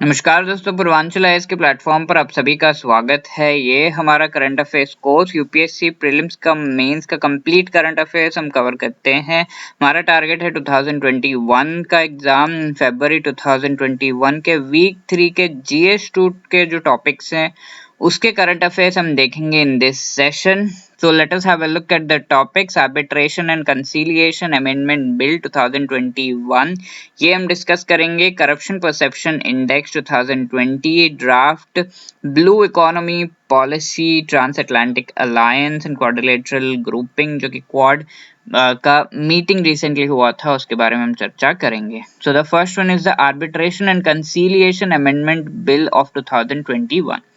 नमस्कार दोस्तों, पूर्वांचल आईएएस के प्लेटफॉर्म पर आप सभी का स्वागत है। ये हमारा current affairs course UPSC prelims का मेंस का कंप्लीट करंट अफेयर्स हम कवर करते हैं। हमारा टारगेट है 2021 का एग्जाम। फरवरी 2021 के वीक 3 के GS2 के जो टॉपिक्स हैं उसके करंट अफेयर्स हम देखेंगे in this session. So let us have a look at the topics. Arbitration and Conciliation Amendment Bill 2021, ये हम डिस्कस करेंगे। Corruption perception index 2020, draft blue economy policy, trans Atlantic alliance and quadrilateral grouping जो कि quad का meeting recently हुआ था, उसके बारे में हम चर्चा करेंगे। So the first one is the arbitration and conciliation amendment bill of 2021।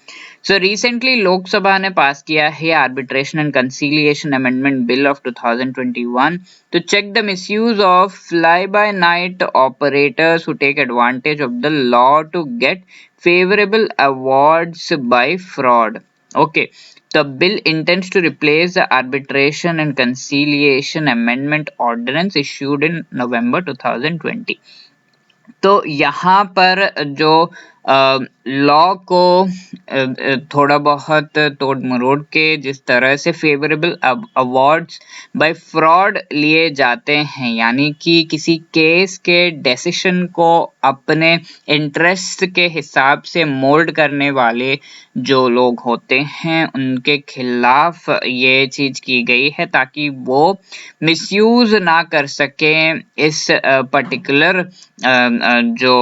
So recently Lok Sabha ने पास किया है arbitration and conciliation amendment bill of 2021 to check the misuse of fly-by-night operators who take advantage of the law to get favorable awards by fraud. Okay, the bill intends to replace the arbitration and conciliation amendment ordinance issued in November 2020. तो यहाँ पर जो law को थोड़ा बहुत तोड़ मरोड़ के जिस तरह से फेवरेबल अवार्ड्स बाय फ्रॉड लिए जाते हैं, यानी कि किसी केस के डिसीजन को अपने इंटरेस्ट के हिसाब से मोल्ड करने वाले जो लोग होते हैं उनके खिलाफ ये चीज की गई है ताकि वो मिसयूज ना कर सके इस पर्टिकुलर जो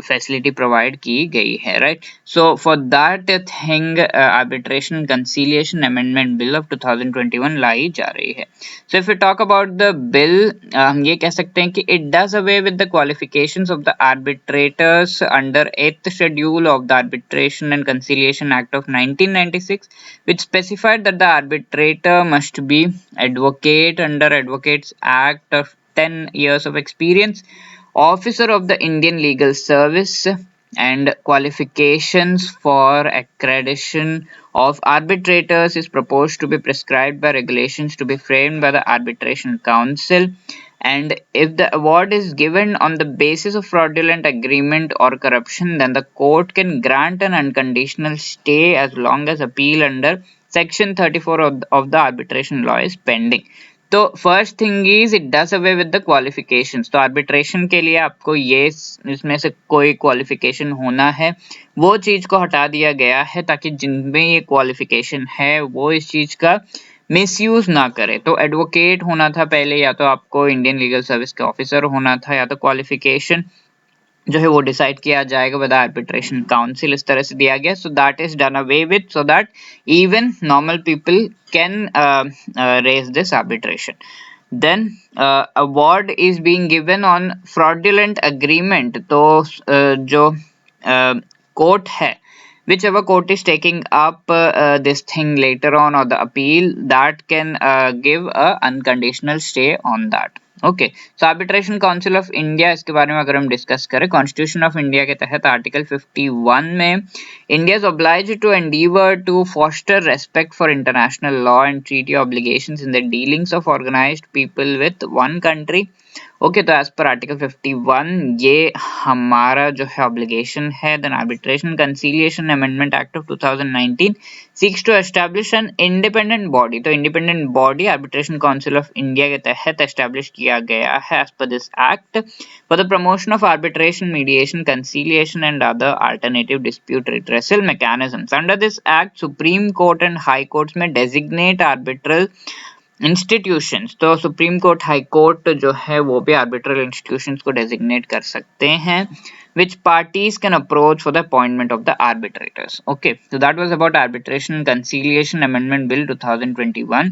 फैसिलिटी प्रोवाइड की गई है, right. So for that thing arbitration conciliation amendment bill of 2021 लाई जा रही है। So if you talk about the bill, हम ये कह सकते हैं कि it does away with the qualifications of the arbitrators under 8th schedule of the arbitration and conciliation act of 1996 which specified that the arbitrator must be advocate under Advocates Act of 10 years of experience, officer of the Indian Legal Service, and qualifications for accreditation of arbitrators is proposed to be prescribed by regulations to be framed by the Arbitration Council. And if the award is given on the basis of fraudulent agreement or corruption, then the court can grant an unconditional stay as long as appeal under section 34 of the arbitration law is pending. तो first thing is it does away with the qualifications. तो arbitration के लिए आपको ये इसमें से कोई qualification होना है, वो चीज को हटा दिया गया है ताकि जिनमें ये क्वालिफिकेशन है वो इस चीज का मिसयूज ना करे। तो एडवोकेट होना था पहले, या तो आपको इंडियन लीगल सर्विस के ऑफिसर होना था, या तो क्वालिफिकेशन जो है वो डिसाइड किया जाएगा विद आर्बिट्रेशन काउंसिल, इस तरह से दिया गया। So that is done away with so that even normal people can raise this arbitration. Then award is being given on fraudulent agreement. तो जो कोर्ट है, whichever court is taking up this thing later on or the appeal, that can give a unconditional stay on that. Okay, so arbitration council of India, इसके बारे में अगर हम discuss करें, constitution of India के तहत article 51 में India is obliged to endeavour to foster respect for international law and treaty obligations in the dealings of organised people with one country. Okay, तो एज पर आर्टिकल 51 ये हमारा जो है obligation है। Then arbitration conciliation amendment act of 2019 seeks to establish an independent body. तो independent body arbitration council of India के तहत establish किया गया है as per this act for the promotion of arbitration, mediation, conciliation and other alternative dispute redressal mechanisms. Under this act supreme court and high courts में designate arbitral institutions. तो supreme court, high court जो है वो भी arbitral institutions को designate कर सकते हैं which parties can approach for the appointment of the arbitrators. Okay, so that was about Arbitration and Conciliation Amendment Bill 2021.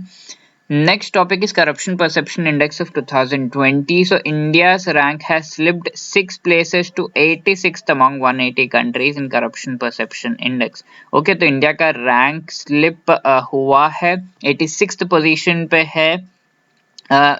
Next topic is Corruption Perception Index of 2020. So India's rank has slipped 6 places to 86th among 180 countries in Corruption Perception Index. Okay, तो India का rank slip हुआ है, 86th position पे है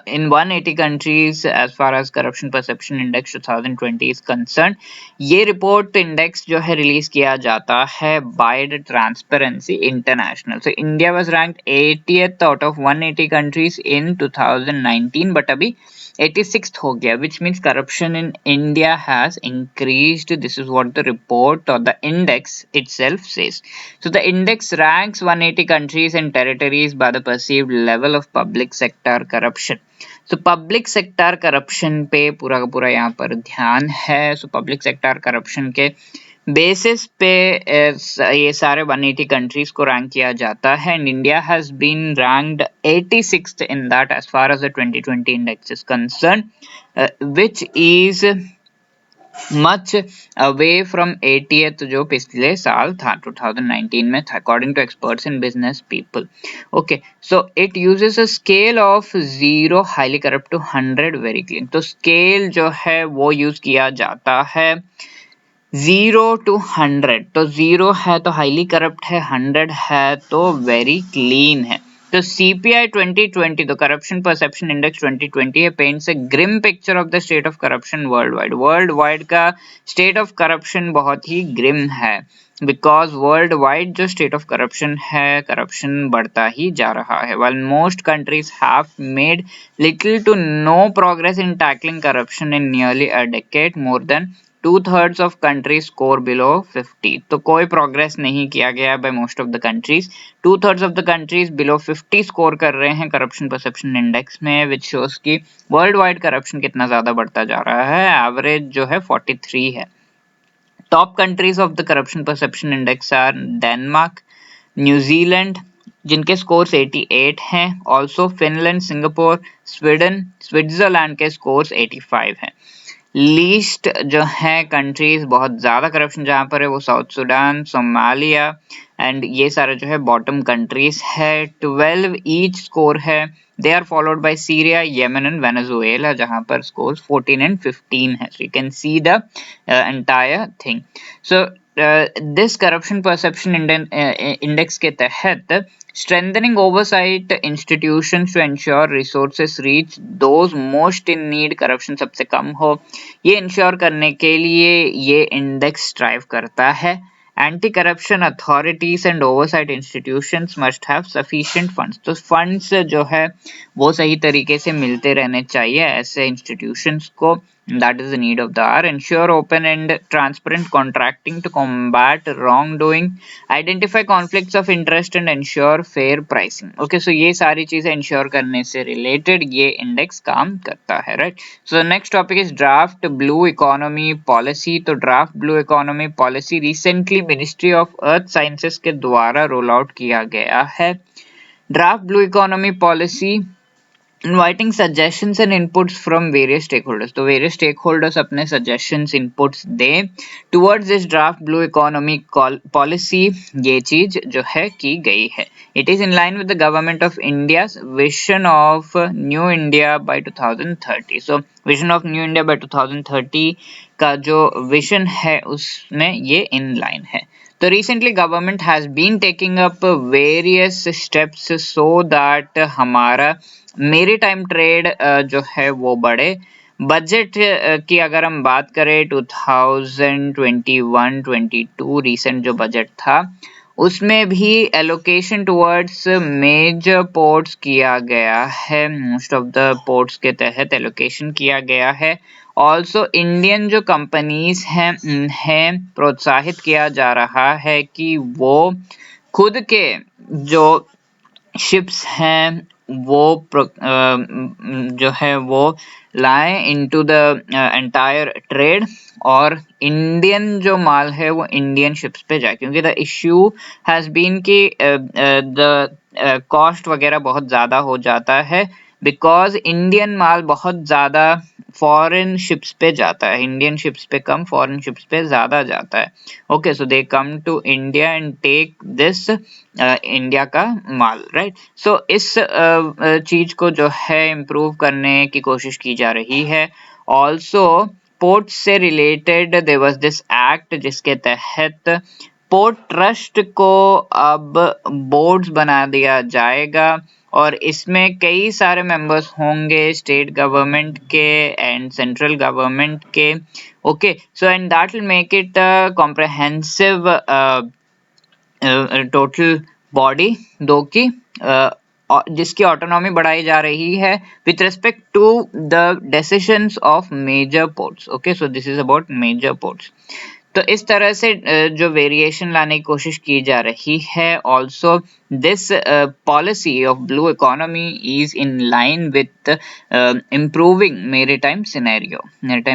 in 180 countries as far as Corruption Perception Index 2020 is concerned. ये report index जो है release किया जाता है by the transparency international. So India was ranked 80th out of 180 countries in 2019, but अभी 86th हो गया, which means corruption in India has increased. This is what the report or the index itself says. So the index ranks 180 countries and territories by the perceived level of public sector corruption. So public sector corruption पे पूरा का पूरा यहाँ पर ध्यान है. So public sector corruption के basis पे ये सारे 180 कंट्रीज को रैंक किया जाता है and India has been ranked 86th in that as far as the 2020 index is concern, which is much away from 80th जो पिछले साल था 2019 में था, according to experts in business people. Okay, so it uses a scale of 0 highly corrupt to 100 very clean. तो scale जो है वो यूज किया जाता है 0 to 100. तो 0 है तो हाईली करप्ट है, 100 है तो वेरी क्लीन है. तो CPI 2020, तो करप्शन परसेप्शन इंडेक्स 2020 है, paints a grim picture of the state of corruption world wide का स्टेट ऑफ करप्शन बहुत ही ग्रिम है, बिकॉज वर्ल्ड वाइड जो स्टेट ऑफ करप्शन है, करप्शन बढ़ता ही जा रहा है. while most countries have made little to no progress in tackling corruption in nearly a decade, more than 2/3 of countries score below 50. तो कोई प्रोग्रेस नहीं किया गया by most of the countries. 2/3 of the countries below 50 score कर रहे हैं corruption perception index में, which shows कि वर्ल्ड वाइड करप्शन कितना ज्यादा बढ़ता जा रहा है. एवरेज जो है 43 है. Top countries of the corruption perception index are Denmark, New Zealand जिनके स्कोर्स 88 हैं, also Finland, Singapore, Sweden, Switzerland के स्कोर्स 85 हैं. लीस्ट जो है कंट्रीज बहुत ज्यादा करप्शन जहां पर है वो साउथ सुडान, सोमालिया एंड ये सारे जो है बॉटम कंट्रीज है. 12 ईच स्कोर है. They are followed by Syria, Yemen and Venezuela जहां पर स्कोर्स 14 एंड 15 है. So you can see the entire thing. So this corruption perception index के तहत strengthening oversight institutions to ensure resources reach those most in need, corruption सबसे कम हो, ये ensure करने के लिए ये इंडेक्स स्ट्राइव करता है. Anti corruption authorities and oversight institutions must have sufficient funds. तो फंड्स जो है वो सही तरीके से मिलते रहने चाहिए ऐसे इंस्टीट्यूशंस को. That is the need of the hour. Ensure open and transparent contracting to combat wrongdoing. Identify conflicts of interest and ensure fair pricing. Okay, so ये सारी चीजें ensure करने से related ये index काम करता है, right? So the next topic is draft blue economy policy. तो draft blue economy policy recently Ministry of Earth Sciences के द्वारा roll out किया गया है. Draft blue economy policy inviting suggestions and inputs from various stakeholders. तो various stakeholders अपने suggestions inputs दें towards this draft blue economy policy. ये चीज जो है की गई है. It is in line with the government of India's vision of New India by 2030. So vision of New India by 2030 का जो vision है उसमें ये in line है. तो recently government has been taking up various steps so that हमारा मेरी time trade जो है वो बढ़े. बजट की अगर हम बात करें 2021-22 रीसेंट जो बजट था उसमें भी एलोकेशन टुवर्ड्स मेजर पोर्ट्स किया गया है. मोस्ट ऑफ द पोर्ट्स के तहत एलोकेशन किया गया है. ऑल्सो इंडियन जो कंपनीज हैं उन्हें प्रोत्साहित किया जा रहा है कि वो खुद के जो शिप्स हैं वो जो है वो लाएं इनटू द एंटायर ट्रेड और इंडियन जो माल है वो इंडियन शिप्स पे जाए, क्योंकि द इश्यू हैज बीन कि द कॉस्ट वगैरह बहुत ज़्यादा हो जाता है बिकॉज इंडियन माल बहुत ज़्यादा फॉरेन शिप्स पे जाता है. इंडियन शिप्स पे कम, फॉरेन शिप्स पे ज़्यादा जाता है. Okay, so they come to India and take this India का माल, राइट. सो इस चीज को जो है इम्प्रूव करने की कोशिश की जा रही है. ऑल्सो पोर्ट से related there was this act जिसके तहत पोर्ट ट्रस्ट को अब बोर्ड्स बना दिया जाएगा और इसमें कई सारे मेंबर्स होंगे स्टेट गवर्नमेंट के एंड सेंट्रल गवर्नमेंट के. Okay, so and that will make it comprehensive total body दो की जिसकी ऑटोनॉमी बढ़ाई जा रही है with respect to the decisions of major ports. Okay, so this is about major ports. तो इस तरह से जो वेरिएशन लाने की कोशिश की जा रही है। Also this policy of blue economy is in line with improving maritime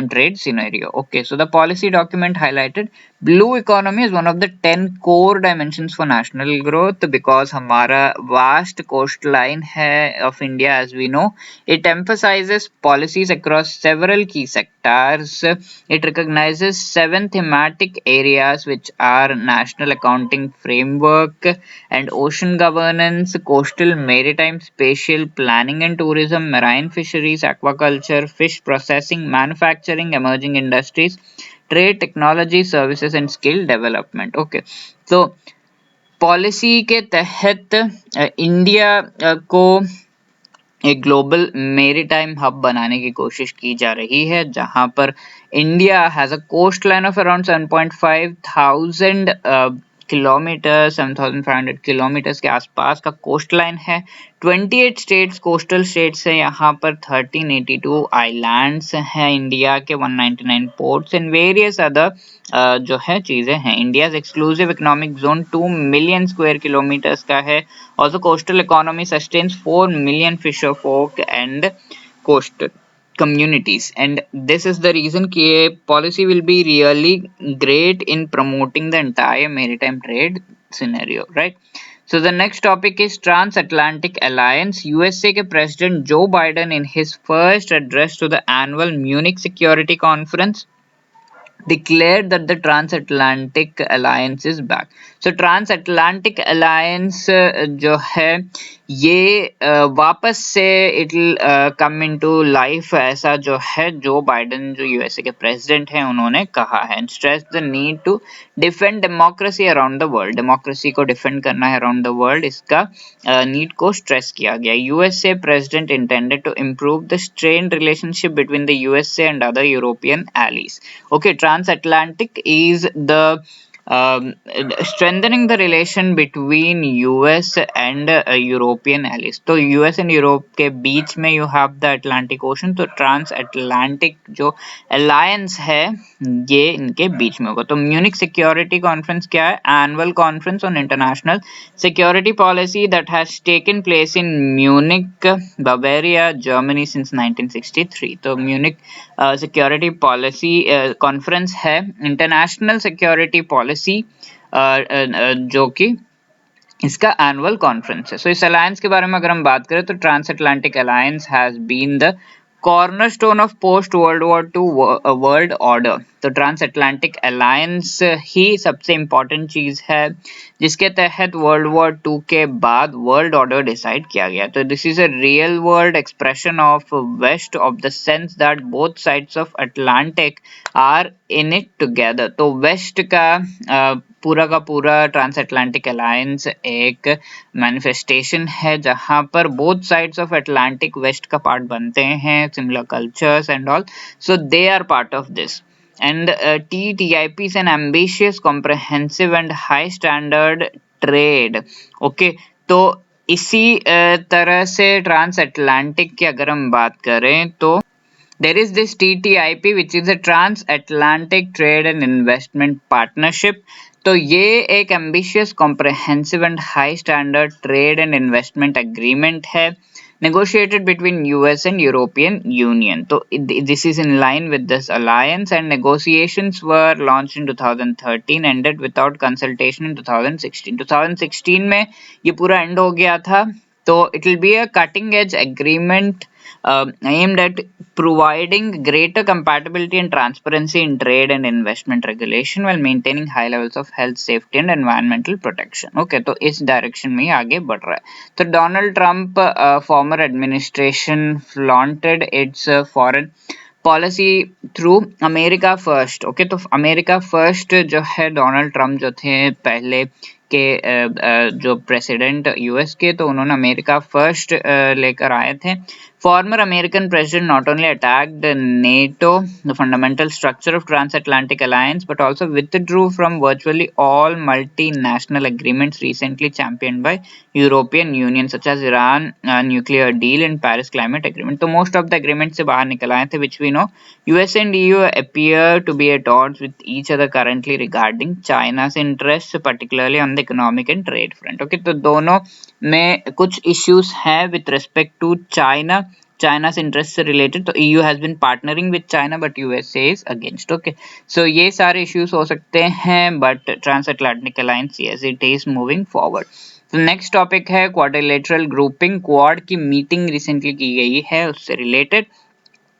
trade scenario. Okay, so the policy document highlighted blue economy is one of the 10 core dimensions for national growth because हमारा vast coastline है of India, as we know. It emphasizes policies across several key sectors. It recognizes 7 thematic areas which are national accounting framework and ocean governance, coastal maritime spatial planning and tourism, marine fisheries, aquaculture, fish processing, manufacturing, emerging industries, trade, technology, services and skill development. Okay, so policy के तहत India को एक global maritime hub बनाने की कोशिश की जा रही है, जहां पर India has a coast line of around 7.5 thousand kilometre, 7,500 kilometres के आसपास का कोस्ट लाइन है। 28 स्टेट्स कोस्टल स्टेट्स है, यहाँ पर 1382 आइलैंड्स हैं इंडिया के, 199 पोर्ट्स एंड वेरियस अदर जो है चीजें हैं। India's exclusive economic zone 2 million square kilometres का है। Also, coastal economy sustains 4 million fisher folk and coastal communities, and this is the reason कि policy will be really great in promoting the entire maritime trade scenario, right? So the next topic is Transatlantic Alliance. USA के President Joe Biden in his first address to the annual Munich Security Conference declared that the Transatlantic Alliance is back. So Transatlantic Alliance जो है ये वापस से it will come into life, ऐसा जो है जो बाइडन जो यूएसए के प्रेसिडेंट हैं उन्होंने कहा है। And stress the need to defend democracy around the world, democracy को डिफेंड करना है अराउंड द वर्ल्ड, इसका नीड को स्ट्रेस किया गया। USA president intended to improve the strained relationship between the USA and other European allies. Okay, transatlantic is the strengthening the relation between US and European allies. तो US and Europe के बीच में you have the Atlantic Ocean, तो transatlantic जो alliance है ये इनके बीच में होगा। तो म्यूनिक सिक्योरिटी कॉन्फ्रेंस क्या है? Annual conference on international security policy that has taken place in Munich, Bavaria, Germany since 1963. तो म्यूनिक सिक्योरिटी पॉलिसी कॉन्फ्रेंस है, इंटरनेशनल सिक्योरिटी पॉलिसी जो कि इसका एनुअल कॉन्फ्रेंस है। सो इस अलायंस के बारे में अगर हम बात करें तो transatlantic alliance has been the cornerstone of post world war two world order. तो ट्रांसअटलांटिक अलायंस ही सबसे इंपॉर्टेंट चीज है जिसके तहत वर्ल्ड वॉर 2 के बाद वर्ल्ड ऑर्डर डिसाइड किया गया। तो this is a real world expression of west of the sense that both sides of Atlantic are in it together. तो वेस्ट का पूरा का पूरा ट्रांसअटलांटिक अलायंस एक मैनिफेस्टेशन है जहां पर both sides of Atlantic west का पार्ट बनते हैं, similar cultures and all, so they are part of this. And TTIP is an ambitious, comprehensive and high standard trade. Okay, तो इसी तरह से ट्रांसअटलांटिक की अगर हम बात करें तो there is this TTIP which is a Transatlantic Trade and Investment Partnership. तो ये एक ambitious, comprehensive and high standard trade and investment agreement है negotiated between US and European Union. So this is in line with this alliance and negotiations were launched in 2013, ended without consultation in 2016. 2016 में ये पूरा end हो गया था। तो it will be a cutting edge agreement aimed at providing greater compatibility and transparency in trade and investment regulation while maintaining high levels of health, safety and environmental protection. Okay, तो इस direction में आगे बढ़ रहा है। तो Donald Trump farmer administration flaunted its foreign policy through America first. Okay, तो America first जो है डोनाल्ड ट्रंप जो थे पहले के जो प्रेसिडेंट यूएस के, तो उन्होंने अमेरिका फर्स्ट लेकर आए थे। Former American president not only attacked NATO, the fundamental structure of transatlantic alliance, but also withdrew from virtually all multinational agreements recently championed by European Union, such as Iran nuclear deal and Paris climate agreement. So most of the agreements से बाहर निकल आए थे, which we know. US and EU appear to be at odds with each other currently regarding China's interests, particularly on the economic and trade front. Okay, तो दोनों में कुछ issues है with respect to China's interests से related. तो EU has been partnering with China but USA is against. Okay, so ये सारे issues हो सकते हैं, but transatlantic alliance, yes, it is moving forward. तो नेक्स्ट टॉपिक है क्वाड्रिलेटरल ग्रुपिंग। क्वाड की मीटिंग रिसेंटली की गई है, उससे related.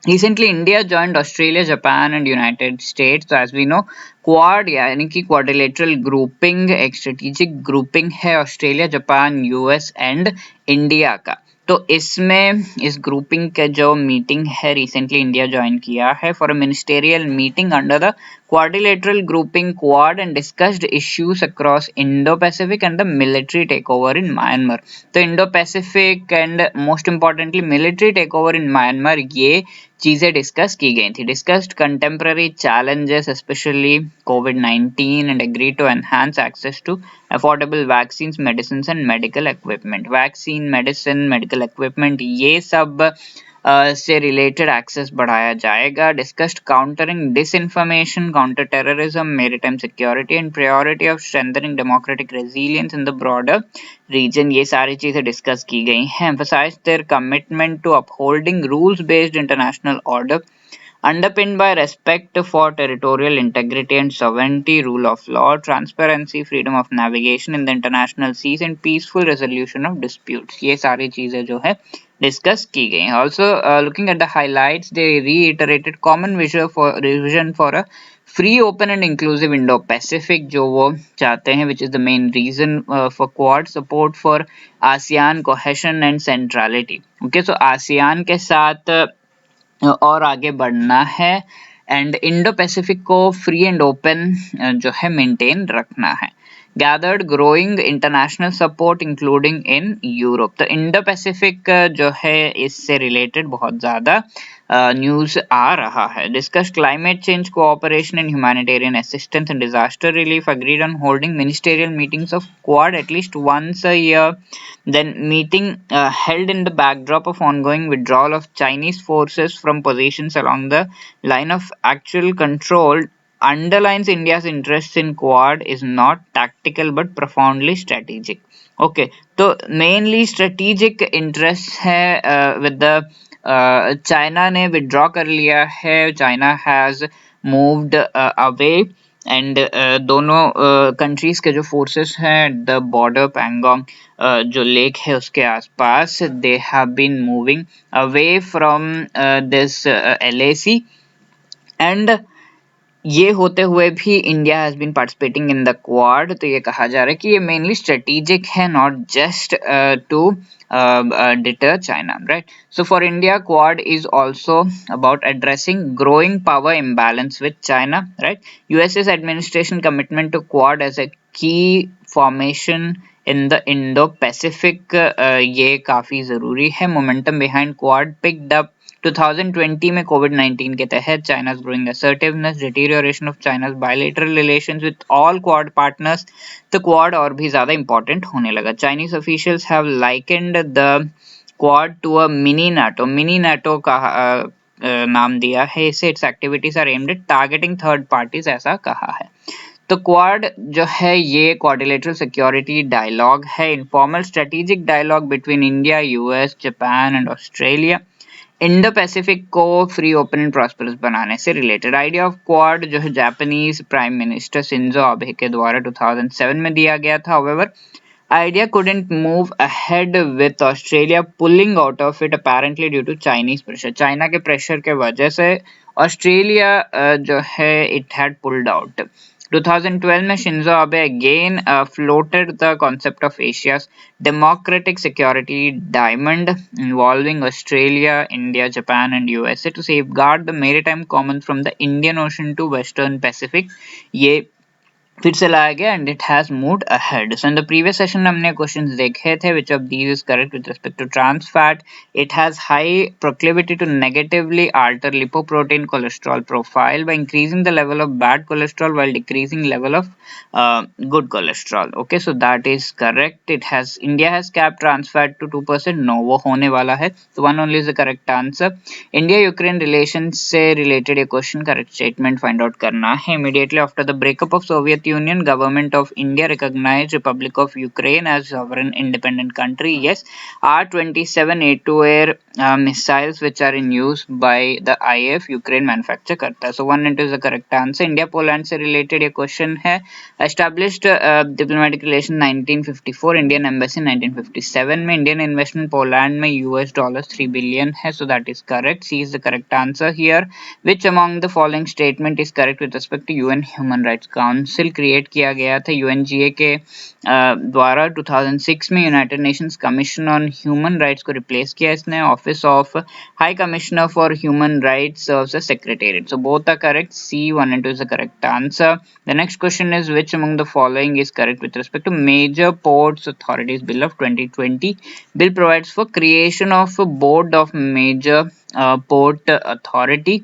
Recently, India joined Australia, Japan and United States. So as we know, quad यानी कि क्वाड्रिलेटरल ग्रुपिंग एक स्ट्रेटेजिक ग्रुपिंग है Australia, Japan, US and India का। तो इसमें इस ग्रुपिंग का जो मीटिंग है रिसेंटली इंडिया ज्वाइन किया है for a ministerial meeting under the quadrilateral grouping Quad and discussed issues across Indo-Pacific and the military takeover in Myanmar. तो Indo-Pacific and most importantly military takeover in Myanmar ये चीजें discuss की गई थी। Discussed contemporary challenges specially COVID-19 and agreed to enhance access to affordable vaccines, medicines and medical equipment. Vaccine, medicine, medical equipment ये सब से related access बढ़ाया जाएगा। Discussed countering disinformation, counter terrorism, maritime security and priority of strengthening democratic resilience in the broader region, ये सारी चीजें discuss की गई हैं। Emphasise their commitment to upholding rules based international order underpinned by respect for territorial integrity and sovereignty, rule of law, transparency, freedom of navigation in the international seas and peaceful resolution of disputes. ये सारी चीजें जो है discuss की गई हैं। Also, looking at the highlights, they reiterated common vision for a free, open and inclusive Indo-Pacific, जो वो चाहते हैं, which is the main reason for Quad, support for ASEAN cohesion and centrality. Okay, so ASEAN के साथ और आगे बढ़ना है एंड इंडो पैसिफिक को फ्री एंड ओपन जो है मेंटेन रखना है। Gathered growing international support including in Europe. तो इंडो पैसिफिक जो है इससे रिलेटेड बहुत ज्यादा न्यूज आ रहा है। Discuss climate change cooperation and humanitarian assistance and disaster relief, agreed on holding ministerial meetings of Quad at least once a year. Then meeting held in the backdrop of ongoing withdrawal of Chinese forces from positions along the line of actual control underlines India's interest in Quad is not tactical but profoundly strategic. Okay, तो mainly strategic interest है with the China ने withdraw कर लिया है, China has moved away and दोनों countries के जो forces हैं द बॉर्डर पैंगोंग जो लेक है उसके आसपास, they have been moving away from this LAC and ये होते हुए भी India has been participating in the Quad. तो ये कहा जा रहा है कि ये मेनली स्ट्रेटेजिक है, not just to deter China, right? So for India, Quad is also about addressing growing power imbalance with China, right? US's administration commitment to Quad as a key formation in the Indo-Pacific ये काफी जरूरी है। Momentum behind Quad picked up 2020 में COVID-19 के तहत China's growing assertiveness, deterioration of China's bilateral relations with all Quad partners, तो Quad और भी ज्यादा important होने लगा। Chinese officials have likened the Quad to a mini NATO. Mini NATO का नाम दिया है इसे। Its activities are aimed at targeting third parties, ऐसा कहा है। तो क्वाड जो है ये क्वाड्रिलेटरल सिक्योरिटी डायलॉग है, informal strategic dialogue between India, US, Japan and Australia. Indo Pacific को फ्री, ओपन एंड प्रॉस्पेरस बनाने से रिलेटेड। आइडिया ऑफ क्वाड जो है Japanese prime minister Shinzo Abe के द्वारा 2007 में दिया गया था। However idea couldn't move ahead with Australia pulling out of it apparently due to Chinese pressure. China के प्रेशर के वजह से ऑस्ट्रेलिया जो है it had pulled out. 2012 में Shinzo Abe again floated the concept of Asia's democratic security diamond involving Australia, India, Japan and USA to safeguard the maritime commons from the Indian Ocean to Western Pacific. ये फिर से लाया गया and it has moved ahead. So in the previous session हमने questions देखे थे which of these is correct with respect to trans fat. It has high proclivity to negatively alter lipoprotein cholesterol profile by increasing the level of bad cholesterol while decreasing level of good cholesterol. Okay, so that is correct. India has capped trans fat to 2%. No, वो होने वाला है. So one only is the correct answer. India Ukraine relations से related a question, correct statement find out करना है. Immediately after the breakup of Soviet Union, government of India recognized Republic of Ukraine as sovereign independent country. Yes, R-27 air-to-air missiles which are in use by the IF Ukraine manufacture करता है. So 1 and 2 is the correct answer. India Poland से related ये question है. Established diplomatic relation 1954, Indian embassy 1957 में. Indian investment Poland में $3 billion है. So that is correct. C is the correct answer here. Which among the following statement is correct with respect to UN Human Rights Council? Create किया गया था UNGA के द्वारा 2006 में. United Nations commission on human rights को replace किया इसने. Office of high commissioner for human rights serves as secretariat. So both are correct. C 1 and 2 is the correct answer. The next question is which among the following is correct with respect to Major Ports Authorities Bill of 2020? Bill provides for creation of a board of major port authority.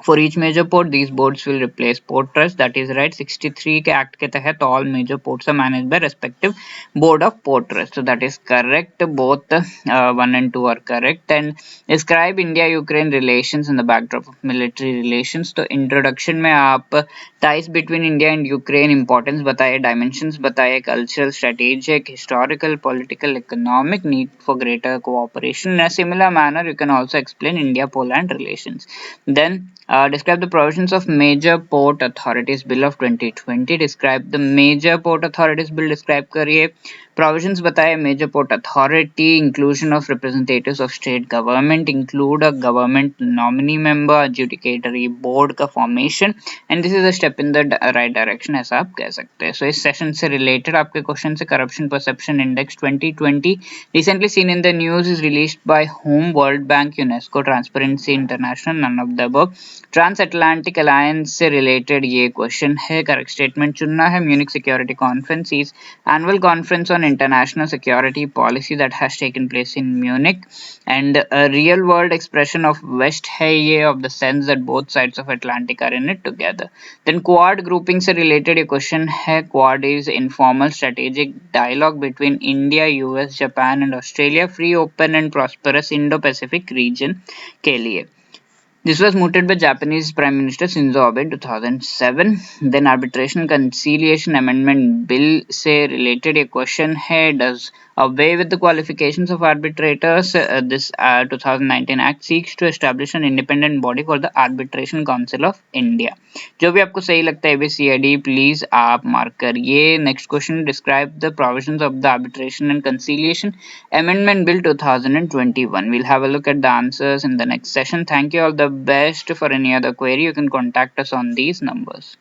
For each major port, these boards will replace port trust. That is right. 63 के act के तहत all major ports are managed by respective board of port trust. So that is correct. Both 1 and 2 are correct. And describe India-Ukraine relations in the backdrop of military relations. तो introduction में आप ties between India and Ukraine importance बताए, dimensions बताए, cultural, strategic, historical, political, economic, need for greater cooperation. In a similar manner, you can also explain India-Poland relations. Then describe the provisions of Major Port Authorities Bill of 2020. Describe the Major Port Authorities Bill. Describe करिए. Provisions बताए. Major Port Authority, inclusion of representatives of state government, include a government nominee member, adjudicatory board का formation, and this is a step in the right direction ऐसा आप कह सकते हैं. So इस session से related आपके question से corruption perception index 2020 recently seen in the news is released by whom? World Bank, UNESCO, Transparency International, none of the above. Transatlantic Alliance से related ये question है. Correct statement चुनना है. Munich Security Conference is annual conference on international security policy that has taken place in Munich, and a real world expression of West है ये, of the sense that both sides of Atlantic are in it together. Then Quad grouping से related ये question है. Quad is informal strategic dialogue between India, US, Japan and Australia, free, open and prosperous Indo-Pacific region के लिए. This was mooted by Japanese Prime Minister Shinzo Abe in 2007. Then Arbitration and Conciliation Amendment Bill से related a question है. Does away with the qualifications of arbitrators, this 2019 Act seeks to establish an independent body called the Arbitration Council of India. जो भी आपको सही लगता है ABCD please आप mark करिए. Next question, describe the provisions of the arbitration and conciliation amendment bill 2021. We'll have a look at the answers in the next session. Thank you. All the best. For any other query you can contact us on these numbers.